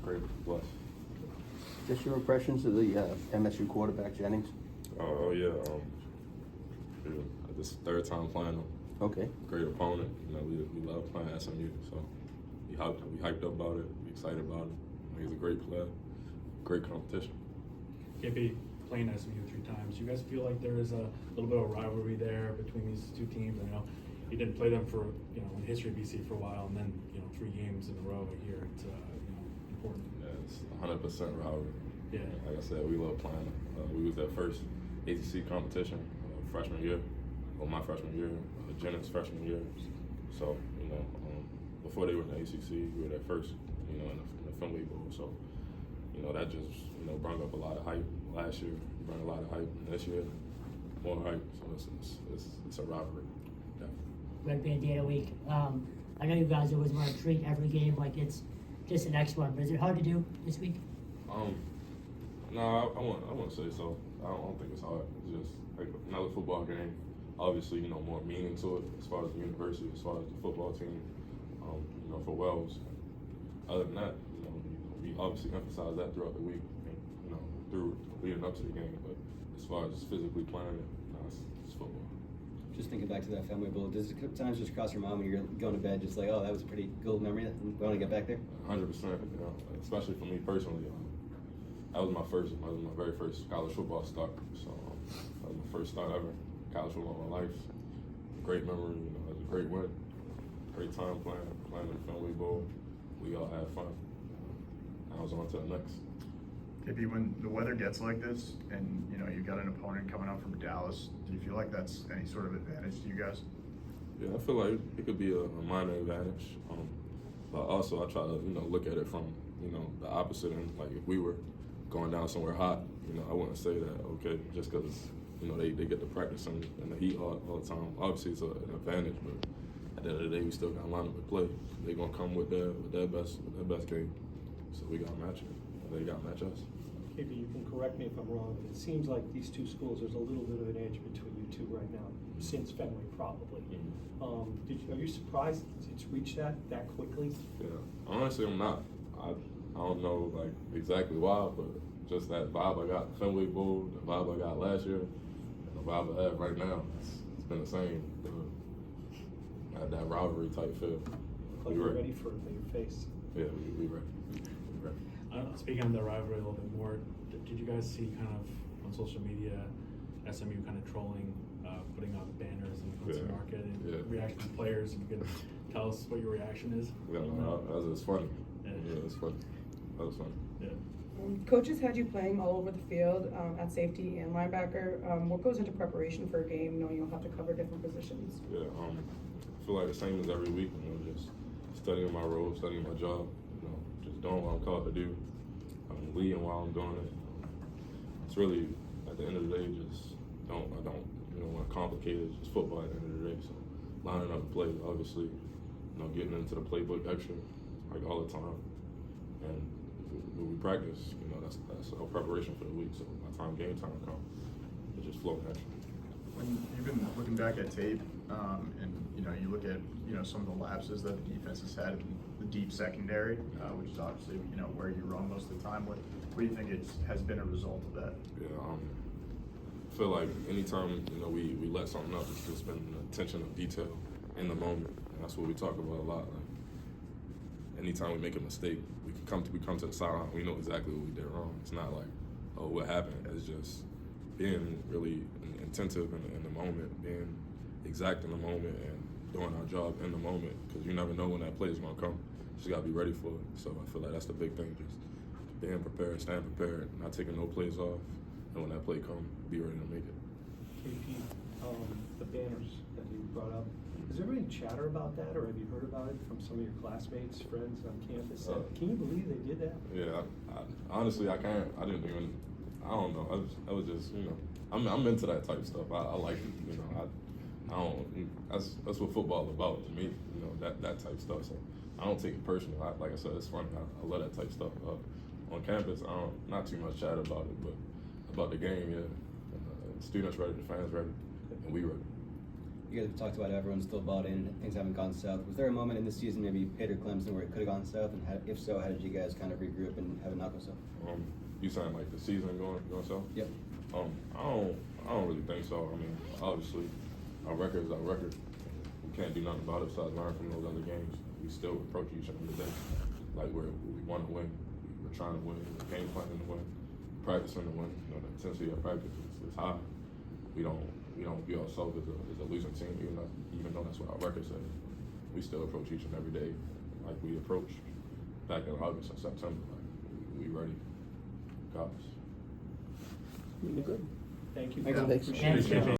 great, blessed. Just your impressions of the MSU quarterback, Jennings? Oh, yeah. This third time playing him. Okay. Great opponent. You know, we love playing SMU, so we hyped up about it. We excited about it. He's a great player. Great competition. KP, playing SMU 3 times. You guys feel like there is a little bit of rivalry there between these two teams? I know you didn't play them for, in the history of BC for a while, and then 3 games in a row here. It's important. Yeah, it's 100% rivalry. Yeah. Like I said, we love playing them. We was their first ACC competition freshman year, or my freshman year, Jennings' freshman year. So before they were in the ACC, we were their first, in the Finley Bowl. So that just brought up a lot of hype last year. Brought a lot of hype this year, more hype. So it's a rivalry. Red Bandana Week. I know you guys always want to treat every game like it's just the next one, but is it hard to do this week? No, I wouldn't say so. I don't think it's hard. It's just like another football game. Obviously, more meaning to it as far as the university, as far as the football team. For Wells. Other than that, we obviously emphasize that throughout the week, and, through leading up to the game. But as far as physically playing it, it's football. Just thinking back to that Family Bowl, does it sometimes just cross your mind when you're going to bed, just like, oh, that was a pretty cool memory, we want to get back there? 100%, especially for me personally. That was my very first college football start. So that was my first start ever, college football in my life. Great memory, it was a great win. Great time playing in the Family Bowl. We all had fun. I was on to the next. KP, when the weather gets like this and you've got an opponent coming up from Dallas, do you feel like that's any sort of advantage to you guys? Yeah, I feel like it could be a minor advantage. But also I try to look at it from the opposite end. Like if we were going down somewhere hot, I wouldn't say that okay just because they get to practice in the heat all the time. Obviously it's an advantage, but at the end of the day we still got to line up and play. They're gonna come with their best game, so we got to match it. They got to match us. Maybe you can correct me if I'm wrong, but it seems like these two schools, there's a little bit of an edge between you two right now, since Fenway probably. Mm-hmm. Are you surprised it's reached that quickly? Yeah, honestly, I'm not. I don't know exactly why, but just that vibe I got at Fenway Bowl, the vibe I got last year, and the vibe I have right now, it's been the same. Had that rivalry type feel. Like you're ready for your face. Yeah, we ready. Speaking of the rivalry a little bit more, did you guys see kind of on social media SMU kind of trolling, putting on banners in the Hudson Market and reaction to players? If you could tell us what your reaction is. Yeah, that was funny. Yeah, it was funny. That was funny. Yeah. Coaches had you playing all over the field at safety and linebacker. What goes into preparation for a game, knowing you'll have to cover different positions? Yeah, I feel like the same as every week. Just studying my role, studying my job. Just doing what I'm called to do. Leading while I'm doing it. It's really at the end of the day, I don't want to complicate it. It's just football at the end of the day. So lining up and play, obviously, getting into the playbook extra, all the time. And when we practice, that's our preparation for the week. So by the time game time comes, it just flows naturally. When you've been looking back at tape, and you look at some of the lapses that the defense has had in the deep secondary, which is obviously where you run most of the time. What do you think has been a result of that? Yeah, I feel like anytime we let something up, it's just been the attention of detail in the moment, and that's what we talk about a lot. Anytime we make a mistake, we come to the sideline. We know exactly what we did wrong. It's not like, oh, what happened? It's just being really attentive in the moment, being exact in the moment, and doing our job in the moment. Because you never know when that play is gonna come. You just gotta be ready for it. So I feel like that's the big thing: just being prepared, staying prepared, not taking no plays off, and when that play comes, be ready to make it. KP, the banners that you brought up. Is there any chatter about that, or have you heard about it from some of your classmates, friends on campus? Can you believe they did that? Yeah, honestly, I can't. I didn't even. I don't know. I was just, I'm into that type of stuff. I like it. I don't. That's what football is about to me. That type of stuff. So I don't take it personal. Like I said, it's funny. I love that type of stuff. On campus, not too much chat about it, but about the game, yeah. And, students ready, the fans ready, and we ready. You guys have talked about everyone's still bought in and things haven't gone south. Was there a moment in this season, maybe Pitt or Clemson, where it could have gone south? And if so, how did you guys kind of regroup and have it not go south? You saying like the season going south? Yep. I don't really think so. I mean, obviously, our record is our record. We can't do nothing about it besides learn from those other games. We still approach each other today like we want to win. We're trying to win. We're game planning to win. Practicing to win. You know, the intensity of practice is high. We don't view ourselves as a losing team, even though that's what our record says. We still approach each and every day like we approached back in August and September. Like we ready, guys. You're good. Thank you. Thanks. Appreciate it. Thanks.